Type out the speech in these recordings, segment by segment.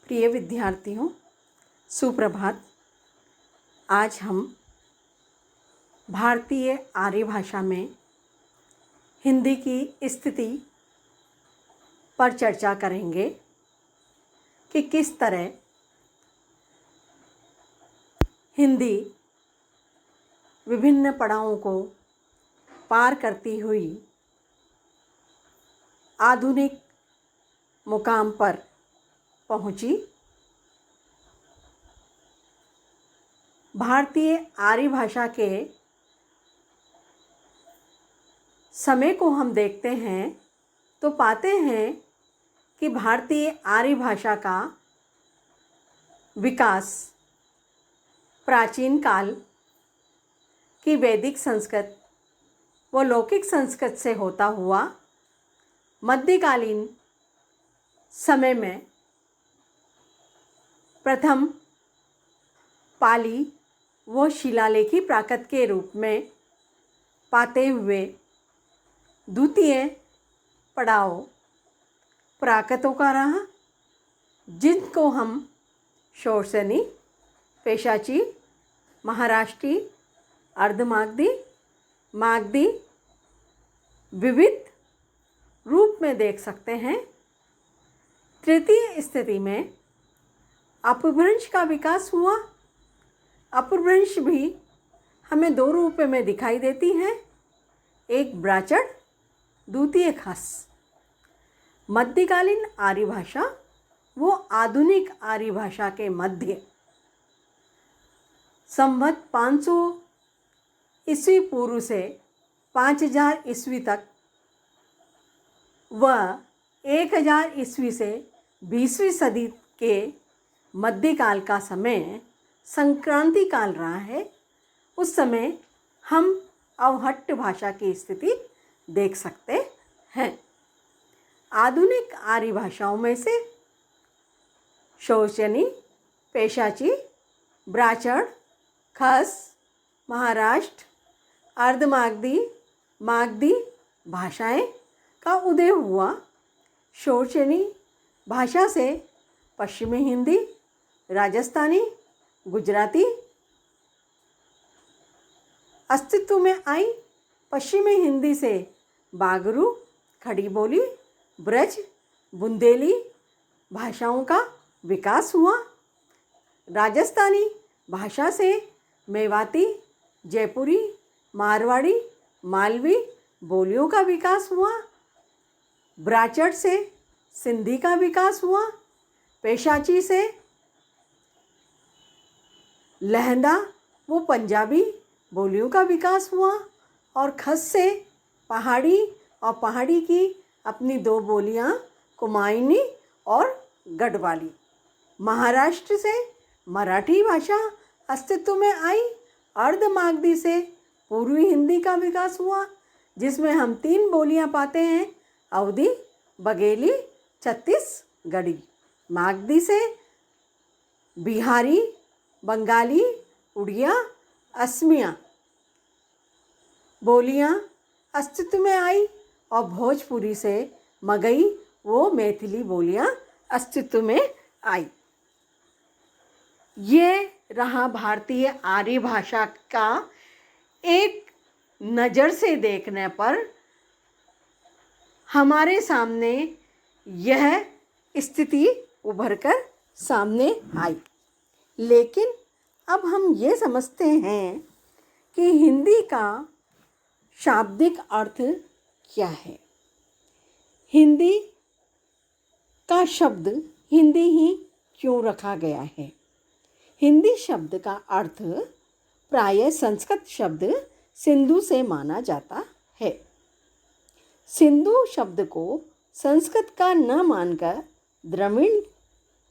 प्रिय विद्यार्थियों, सुप्रभात। आज हम भारतीय आर्य भाषा में हिंदी की स्थिति पर चर्चा करेंगे कि किस तरह हिंदी विभिन्न पड़ावों को पार करती हुई आधुनिक मुकाम पर पहुंची। भारतीय आर्य भाषा के समय को हम देखते हैं तो पाते हैं कि भारतीय आर्य भाषा का विकास प्राचीन काल की वैदिक संस्कृत व लौकिक संस्कृत से होता हुआ मध्यकालीन समय में प्रथम पाली व शिलालेखी प्राकृत के रूप में पाते हुए द्वितीय पड़ाव प्राकृतों का रहा, जिनको हम शोरसेनी, पेशाची, महाराष्ट्री, अर्धमागधी, मागधी विविध रूप में देख सकते हैं। तृतीय स्थिति में अपभ्रंश का विकास हुआ। अपभ्रंश भी हमें दो रूप में दिखाई देती है, एक ब्राचड़, द्वितीय खस। मध्यकालीन आर्य भाषा वो आधुनिक आर्य भाषा के मध्य संवत 500 ईस्वी पूर्व से 5000 ईस्वी तक व 1000 ईस्वी से 20वीं सदी के मध्यकाल का समय संक्रांति काल रहा है। उस समय हम अवहट्ट भाषा की स्थिति देख सकते हैं। आधुनिक आर्य भाषाओं में से शोरसेनी, पेशाची, ब्राचड़, खस, महाराष्ट्र, अर्धमागधी, मागधी भाषाएं का उदय हुआ। शोरसेनी भाषा से पश्चिमी हिंदी, राजस्थानी, गुजराती अस्तित्व में आई। पश्चिमी हिंदी से बागरू, खड़ी बोली, ब्रज, बुंदेली भाषाओं का विकास हुआ। राजस्थानी भाषा से मेवाती, जयपुरी, मारवाड़ी, मालवी बोलियों का विकास हुआ। ब्राचड़ से सिंधी का विकास हुआ। पेशाची से लहंदा वो पंजाबी बोलियों का विकास हुआ और खस से पहाड़ी और पहाड़ी की अपनी दो बोलियां कुमायूनी और गढ़वाली। महाराष्ट्र से मराठी भाषा अस्तित्व में आई। अर्धमागधी से पूर्वी हिंदी का विकास हुआ, जिसमें हम 3 बोलियां पाते हैं, अवधी, बघेली, छत्तीसगढ़ी। मागधी से बिहारी, बंगाली, उड़िया, असमिया बोलियां अस्तित्व में आई और भोजपुरी से मगही वो मैथिली बोलियां अस्तित्व में आई। ये रहा भारतीय आर्य भाषा का एक नज़र से देखने पर हमारे सामने यह स्थिति उभर कर सामने आई। लेकिन अब हम ये समझते हैं कि हिंदी का शाब्दिक अर्थ क्या है। हिंदी का शब्द हिंदी ही क्यों रखा गया है? हिंदी शब्द का अर्थ प्रायः संस्कृत शब्द सिंधु से माना जाता है। सिंधु शब्द को संस्कृत का न मानकर द्रविड़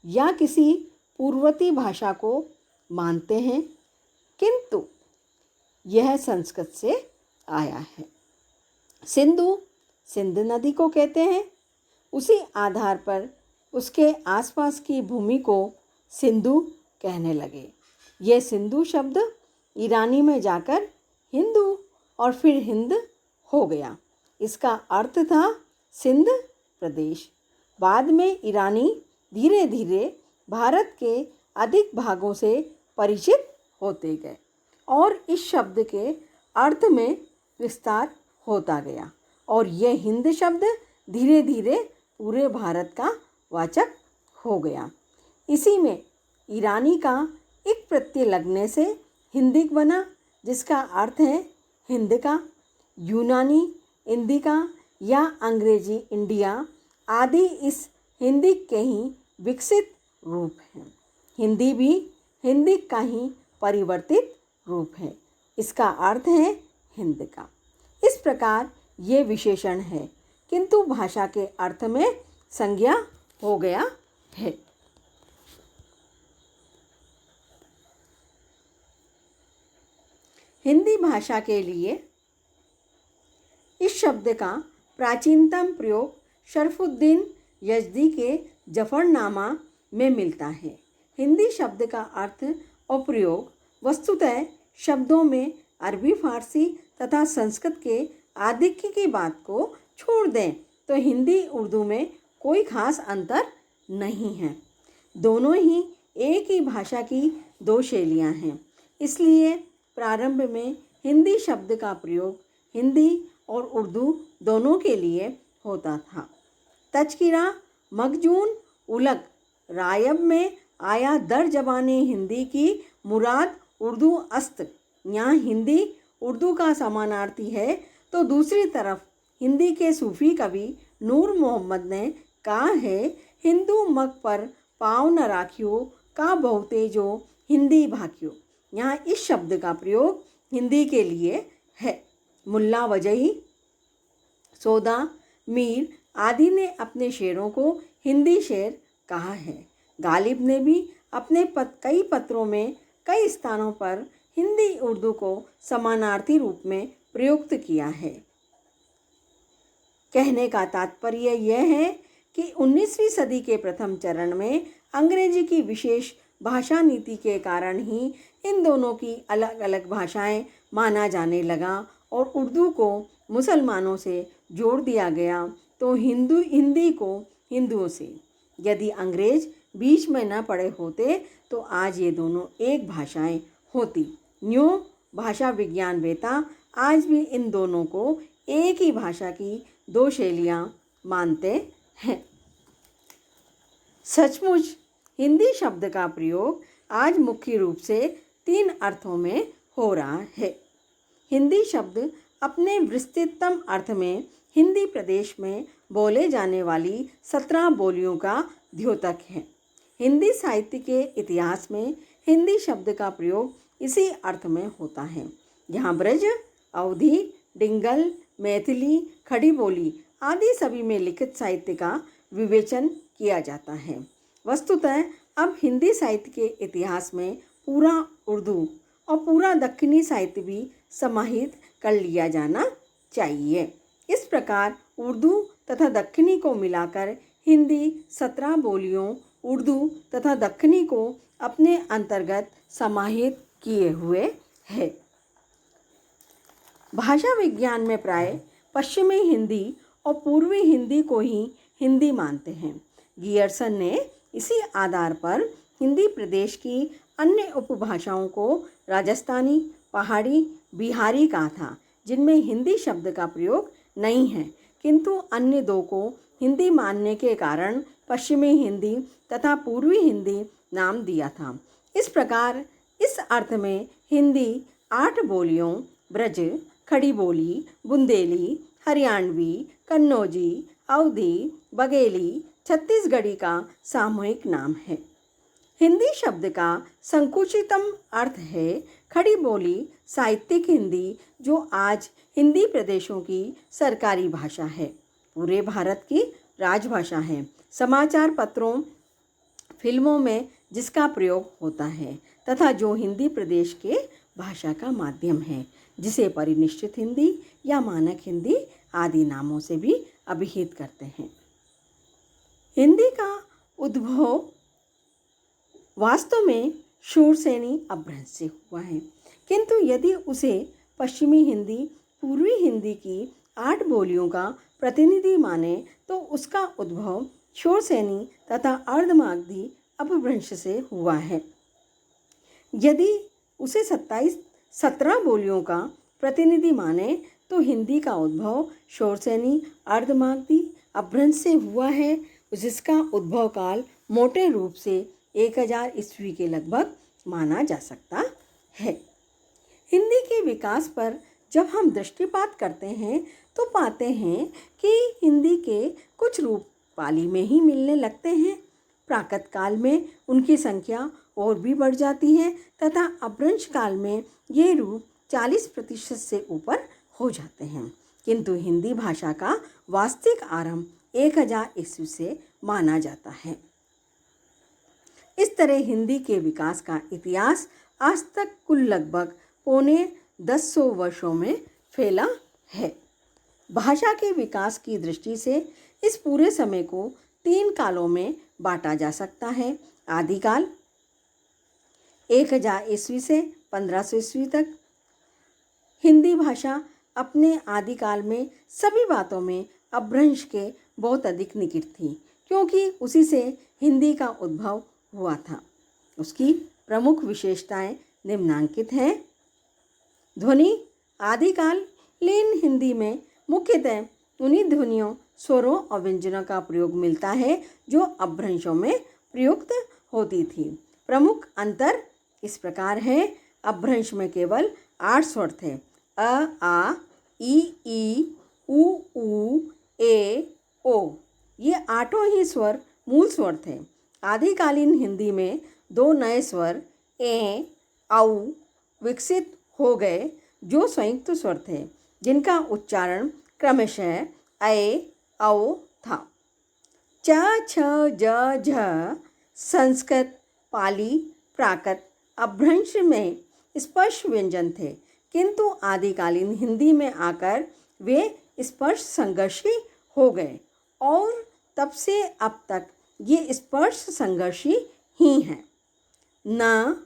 या किसी पूर्ववर्ती भाषा को मानते हैं, किंतु यह संस्कृत से आया है। सिंधु सिंध नदी को कहते हैं। उसी आधार पर उसके आसपास की भूमि को सिंधु कहने लगे। यह सिंधु शब्द ईरानी में जाकर हिंदू और फिर हिंद हो गया। इसका अर्थ था सिंध प्रदेश। बाद में ईरानी धीरे धीरे भारत के अधिक भागों से परिचित होते गए और इस शब्द के अर्थ में विस्तार होता गया और यह हिंद शब्द धीरे धीरे पूरे भारत का वाचक हो गया। इसी में ईरानी का एक प्रत्यय लगने से हिंदिक बना, जिसका अर्थ है हिंद का। यूनानी इंडिका या अंग्रेजी इंडिया आदि इस हिंदिक के ही विकसित रूप हैं। हिंदी भी हिंदिक का ही परिवर्तित रूप है। इसका अर्थ है हिंद का। इस प्रकार ये विशेषण है, किंतु भाषा के अर्थ में संज्ञा हो गया है। हिंदी भाषा के लिए इस शब्द का प्राचीनतम प्रयोग शरफुद्दीन यज़दी के जफरनामा में मिलता है। हिंदी शब्द का अर्थ और प्रयोग वस्तुतः शब्दों में अरबी, फारसी तथा संस्कृत के आधिक्य की बात को छोड़ दें तो हिंदी उर्दू में कोई खास अंतर नहीं है। दोनों ही एक ही भाषा की दो शैलियाँ हैं। इसलिए प्रारंभ में हिंदी शब्द का प्रयोग हिंदी और उर्दू दोनों के लिए होता था। तज़किरा मखजून उलग रायब में आया दर जबाने हिंदी की मुराद उर्दू अस्त, यहाँ हिंदी उर्दू का समानार्थी है। तो दूसरी तरफ हिंदी के सूफ़ी कवि नूर मोहम्मद ने कहा है, हिंदू मग पर पाँव न राखियो का बहुते जो हिंदी भाखियो। यहाँ इस शब्द का प्रयोग हिंदी के लिए है। मुल्ला वजही, सौदा, मीर आदि ने अपने शेरों को हिंदी शेर कहा है। गालिब ने भी अपने कई पत्रों में कई स्थानों पर हिंदी उर्दू को समानार्थी रूप में प्रयुक्त किया है। कहने का तात्पर्य यह है कि 19वीं सदी के प्रथम चरण में अंग्रेजी की विशेष भाषा नीति के कारण ही इन दोनों की अलग अलग भाषाएं माना जाने लगा और उर्दू को मुसलमानों से जोड़ दिया गया तो हिंदी को हिंदुओं से। यदि अंग्रेज बीच में न पड़े होते तो आज ये दोनों एक भाषाएं होती। न्यू भाषा विज्ञान वेता आज भी इन दोनों को एक ही भाषा की दो शैलियाँ मानते हैं। सचमुच हिंदी शब्द का प्रयोग आज मुख्य रूप से 3 अर्थों में हो रहा है। हिंदी शब्द अपने विस्तृततम अर्थ में हिंदी प्रदेश में बोले जाने वाली 17 बोलियों का द्योतक है। हिंदी साहित्य के इतिहास में हिंदी शब्द का प्रयोग इसी अर्थ में होता है। यहाँ ब्रज, अवधी, डिंगल, मैथिली, खड़ी बोली आदि सभी में लिखित साहित्य का विवेचन किया जाता है। वस्तुतः अब हिंदी साहित्य के इतिहास में पूरा उर्दू और पूरा दक्षिणी साहित्य भी समाहित कर लिया जाना चाहिए। इस प्रकार उर्दू तथा दक्षिणी को मिलाकर हिंदी 17 बोलियों उर्दू तथा दक्षिणी को अपने अंतर्गत समाहित किए हुए है। भाषा विज्ञान में प्राय पश्चिमी हिंदी और पूर्वी हिंदी को ही हिंदी मानते हैं। गियर्सन ने इसी आधार पर हिंदी प्रदेश की अन्य उपभाषाओं को राजस्थानी, पहाड़ी, बिहारी कहा था, जिनमें हिंदी शब्द का प्रयोग नहीं है, किंतु अन्य 2 को हिंदी मानने के कारण पश्चिमी हिंदी तथा पूर्वी हिंदी नाम दिया था। इस प्रकार इस अर्थ में हिंदी 8 बोलियों ब्रज, खड़ी बोली, बुंदेली, हरियाणवी, कन्नौजी, अवधी, बघेली, छत्तीसगढ़ी का सामूहिक नाम है। हिंदी शब्द का संकुचितम अर्थ है खड़ी बोली साहित्यिक हिंदी, जो आज हिंदी प्रदेशों की सरकारी भाषा है, पूरे भारत की राजभाषा है। समाचार पत्रों, फिल्मों में जिसका प्रयोग होता है तथा जो हिंदी प्रदेश के भाषा का माध्यम है, जिसे परिनिश्चित हिंदी या मानक हिंदी आदि नामों से भी अभिहित करते हैं। हिंदी का उद्भव वास्तव में शूरसेनी अपभ्रंश से हुआ है, किंतु यदि उसे पश्चिमी हिंदी पूर्वी हिंदी की 8 बोलियों का प्रतिनिधि माने तो उसका उद्भव शूरसेनी तथा अर्धमागधी अपभ्रंश से हुआ है। यदि उसे 17 बोलियों का प्रतिनिधि माने तो हिंदी का उद्भव शौरसेनी अर्धमागधी अपभ्रंश से हुआ है, जिसका उद्भव काल मोटे रूप से 1000 ईस्वी के लगभग माना जा सकता है। हिंदी के विकास पर जब हम दृष्टिपात करते हैं तो पाते हैं कि हिंदी के कुछ रूप पाली में ही मिलने लगते हैं। प्राकृत काल में उनकी संख्या और भी बढ़ जाती है तथा अपभ्रंश काल में ये रूप 40% से ऊपर हो जाते हैं, किंतु हिंदी भाषा का वास्तविक आरंभ 1000 ईस्वी से माना जाता है। इस तरह हिंदी के विकास का इतिहास आज तक कुल लगभग 950 वर्षों में फैला है। भाषा के विकास की दृष्टि से इस पूरे समय को 3 कालों में बांटा जा सकता है। आदिकाल 1000 ईस्वी से 1500 ईस्वी तक। हिंदी भाषा अपने आदिकाल में सभी बातों में अपभ्रंश के बहुत अधिक निकट थी, क्योंकि उसी से हिंदी का उद्भव हुआ था। उसकी प्रमुख विशेषताएं निम्नांकित हैं। ध्वनि आदिकालीन हिंदी में मुख्यतः उन्हीं ध्वनियों, स्वरों और व्यंजनों का प्रयोग मिलता है जो अपभ्रंशों में प्रयुक्त होती थी। प्रमुख अंतर इस प्रकार है। अपभ्रंश में केवल 8 स्वर थे। अ, आ, ई, उ, ए, ओ। ये 8 ही स्वर मूल स्वर थे। आदिकालीन हिंदी में 2 नए स्वर ए, औ विकसित हो गए जो संयुक्त स्वर थे, जिनका उच्चारण क्रमशः ऐ, औ था। च, छ, ज, झ संस्कृत, पाली, प्राकृत अपभ्रंश में स्पर्श व्यंजन थे, किंतु आदिकालीन हिंदी में आकर वे स्पर्श संघर्षी हो गए और तब से अब तक ये स्पर्श संघर्षी ही हैं। न,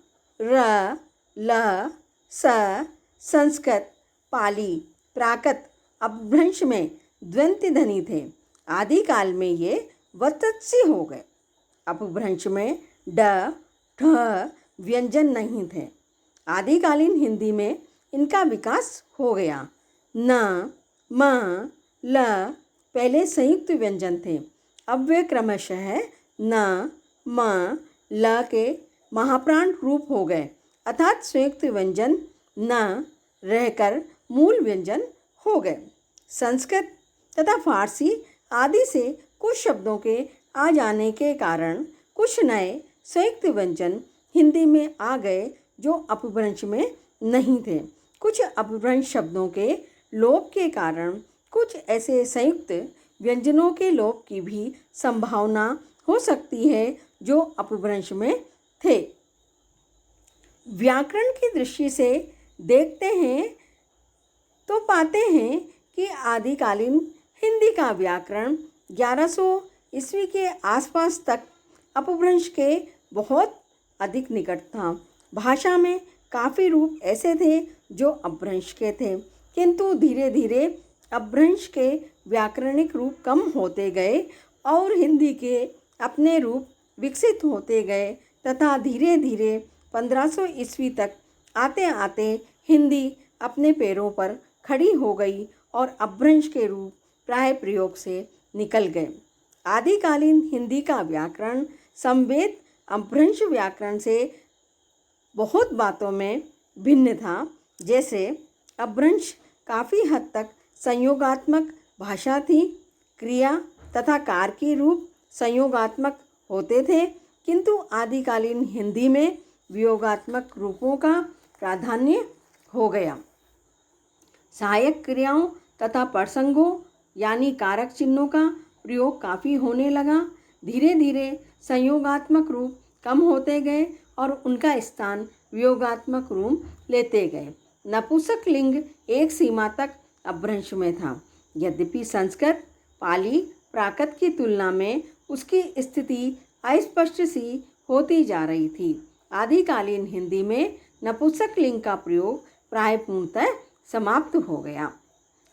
र, ल, स संस्कृत, पाली, प्राकृत अपभ्रंश में द्वंद्व ध्वनि थे। आदिकाल में ये वत्तसी हो गए। अपभ्रंश में ड, ढ व्यंजन नहीं थे। आदिकालीन हिंदी में इनका विकास हो गया। न, म, ल पहले संयुक्त व्यंजन थे, अब वे क्रमशः न, म, ल के महाप्राण रूप हो गए, अर्थात संयुक्त व्यंजन न रहकर मूल व्यंजन हो गए। संस्कृत तथा फारसी आदि से कुछ शब्दों के आ जाने के कारण कुछ नए संयुक्त व्यंजन हिंदी में आ गए जो अपभ्रंश में नहीं थे। कुछ अपभ्रंश शब्दों के लोप के कारण कुछ ऐसे संयुक्त व्यंजनों के लोप की भी संभावना हो सकती है जो अपभ्रंश में थे। व्याकरण की दृष्टि से देखते हैं तो पाते हैं कि आदिकालीन हिंदी का व्याकरण 1100 ईस्वी के आसपास तक अपभ्रंश के बहुत अधिक निकट था। भाषा में काफ़ी रूप ऐसे थे जो अपभ्रंश के थे, किंतु धीरे धीरे अपभ्रंश के व्याकरणिक रूप कम होते गए और हिंदी के अपने रूप विकसित होते गए तथा धीरे धीरे 1500 ईस्वी तक आते आते हिंदी अपने पैरों पर खड़ी हो गई और अपभ्रंश के रूप प्राय प्रयोग से निकल गए। आदिकालीन हिंदी का व्याकरण समवेत अपभ्रंश व्याकरण से बहुत बातों में भिन्न था। जैसे अपभ्रंश काफ़ी हद तक संयोगात्मक भाषा थी। क्रिया तथा कार के रूप संयोगात्मक होते थे, किंतु आदिकालीन हिंदी में वियोगात्मक रूपों का प्राधान्य हो गया। सहायक क्रियाओं तथा प्रसंगों यानी कारक चिन्हों का प्रयोग काफ़ी होने लगा। धीरे धीरे संयोगात्मक रूप कम होते गए और उनका स्थान वियोगात्मक रूप लेते गए। नपुंसक लिंग एक सीमा तक अपभ्रंश में था, यद्यपि संस्कृत, पाली, प्राकृत की तुलना में उसकी स्थिति अस्पष्ट सी होती जा रही थी। आदिकालीन हिंदी में नपुंसक लिंग का प्रयोग प्राय पूर्णतः समाप्त हो गया।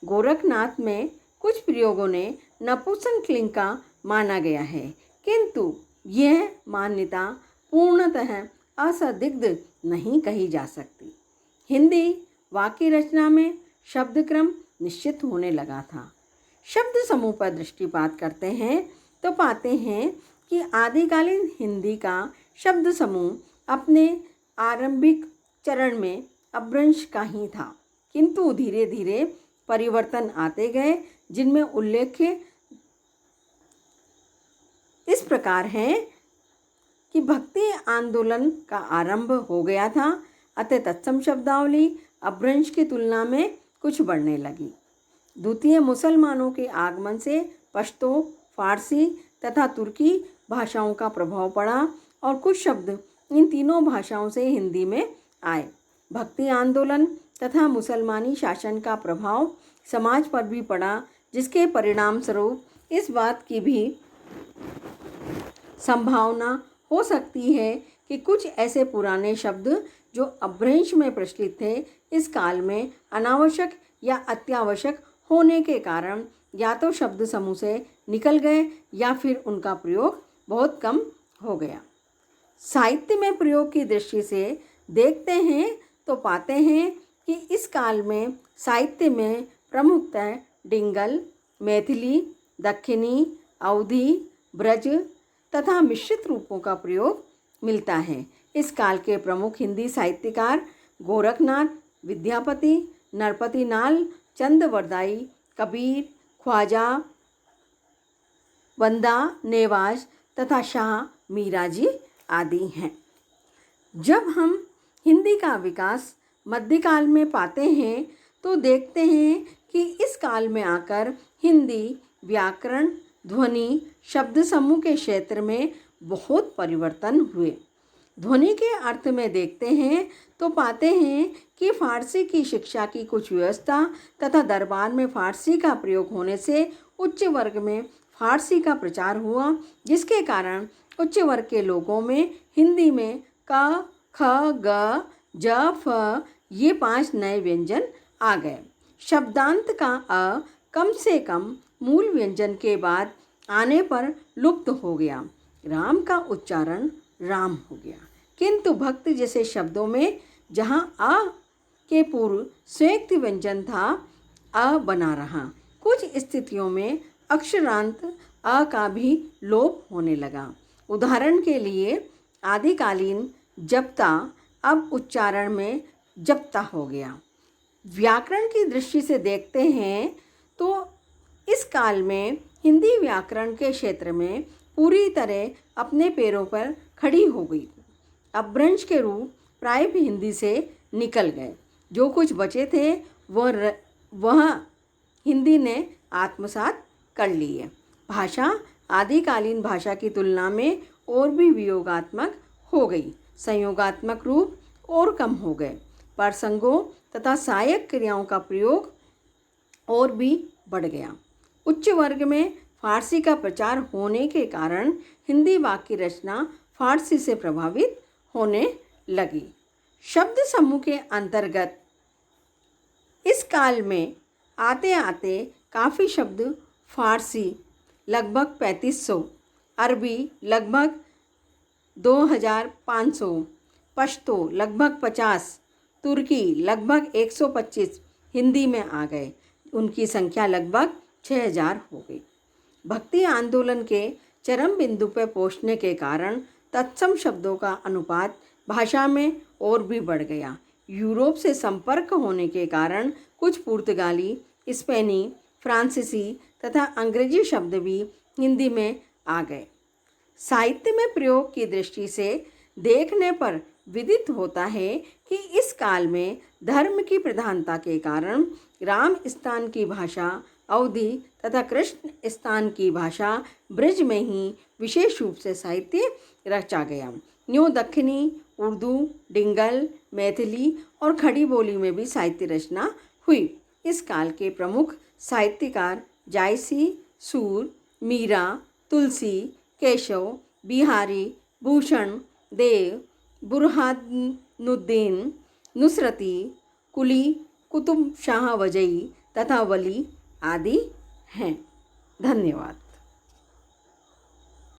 गोरखनाथ में कुछ प्रयोगों ने नपुंसक लिंग का माना गया है, किंतु यह मान्यता पूर्णतः असंदिग्ध नहीं कही जा सकती। हिंदी वाक्य रचना में शब्द क्रम निश्चित होने लगा था। शब्द समूह पर दृष्टिपात करते हैं तो पाते हैं कि आदिकालीन हिंदी का शब्द समूह अपने आरंभिक चरण में अपभ्रंश का ही था, किंतु धीरे धीरे परिवर्तन आते गए, जिनमें उल्लेख्य इस प्रकार है कि भक्ति आंदोलन का आरंभ हो गया था, अतः तत्सम शब्दावली अपभ्रंश की तुलना में कुछ बढ़ने लगी। द्वितीय मुसलमानों के आगमन से पश्तो, फारसी तथा तुर्की भाषाओं का प्रभाव पड़ा और कुछ शब्द इन तीनों भाषाओं से हिंदी में आए। भक्ति आंदोलन तथा मुसलमानी शासन का प्रभाव समाज पर भी पड़ा, जिसके परिणाम स्वरूप इस बात की भी संभावना हो सकती है कि कुछ ऐसे पुराने शब्द जो अपभ्रंश में प्रचलित थे, इस काल में अनावश्यक या अत्यावश्यक होने के कारण या तो शब्द समूह से निकल गए या फिर उनका प्रयोग बहुत कम हो गया। साहित्य में प्रयोग की दृष्टि से देखते हैं तो पाते हैं कि इस काल में साहित्य में प्रमुखतः डिंगल, मैथिली, दक्खनी, अवधी, ब्रज तथा मिश्रित रूपों का प्रयोग मिलता है। इस काल के प्रमुख हिंदी साहित्यकार गोरखनाथ, विद्यापति, नरपति नाल, चंदवरदाई, कबीर, ख्वाजा, बंदा नेवाज तथा शाह मीराजी आदि हैं। जब हम हिंदी का विकास मध्यकाल में पाते हैं तो देखते हैं कि इस काल में आकर हिंदी व्याकरण, ध्वनि, शब्द समूह के क्षेत्र में बहुत परिवर्तन हुए। ध्वनि के अर्थ में देखते हैं तो पाते हैं कि फारसी की शिक्षा की कुछ व्यवस्था तथा दरबार में फारसी का प्रयोग होने से उच्च वर्ग में फारसी का प्रचार हुआ, जिसके कारण उच्च वर्ग के लोगों में हिंदी में क, ख, ग, ज, फ ये 5 नए व्यंजन आ गए। शब्दांत का अ कम से कम मूल व्यंजन के बाद आने पर लुप्त हो गया। राम का उच्चारण राम हो गया, किंतु भक्त जैसे शब्दों में जहाँ अ के पूर्व संयुक्त व्यंजन था, अ बना रहा। कुछ स्थितियों में अक्षरांत अ का भी लोप होने लगा। उदाहरण के लिए आदिकालीन जप्ता अब उच्चारण में जप्ता हो गया। व्याकरण की दृष्टि से देखते हैं तो इस काल में हिंदी व्याकरण के क्षेत्र में पूरी तरह अपने पैरों पर खड़ी हो गई। अपभ्रंश के रूप प्राय भी हिंदी से निकल गए। जो कुछ बचे थे वह हिंदी ने आत्मसात कर लिए। भाषा आदिकालीन भाषा की तुलना में और भी वियोगात्मक हो गई। संयोगात्मक रूप और कम हो गए। प्रसंगों तथा सहायक क्रियाओं का प्रयोग और भी बढ़ गया। उच्च वर्ग में फारसी का प्रचार होने के कारण हिंदी वाक्य रचना फारसी से प्रभावित होने लगी। शब्द समूह के अंतर्गत इस काल में आते आते काफ़ी शब्द फारसी लगभग 3500, अरबी लगभग 2500, पश्तो लगभग 50, तुर्की लगभग 125 हिंदी में आ गए। उनकी संख्या लगभग 6000 हो गई। भक्ति आंदोलन के चरम बिंदु पर पहुंचने के कारण तत्सम शब्दों का अनुपात भाषा में और भी बढ़ गया। यूरोप से संपर्क होने के कारण कुछ पुर्तगाली, स्पेनी, फ्रांसीसी तथा अंग्रेजी शब्द भी हिंदी में आ गए। साहित्य में प्रयोग की दृष्टि से देखने पर विदित होता है कि इस काल में धर्म की प्रधानता के कारण राम स्थान की भाषा अवधी तथा कृष्ण स्थान की भाषा ब्रज में ही विशेष रूप से साहित्य रचा गया। न्यू दक्खनी, उर्दू, डिंगल, मैथिली और खड़ी बोली में भी साहित्य रचना हुई। इस काल के प्रमुख साहित्यकार जायसी, सूर, मीरा, तुलसी, केशव, बिहारी, भूषण देव, बुरहानुद्दीन, नुसरती, कुली, कुतुब शाह वजई तथा वली आदि हैं। धन्यवाद।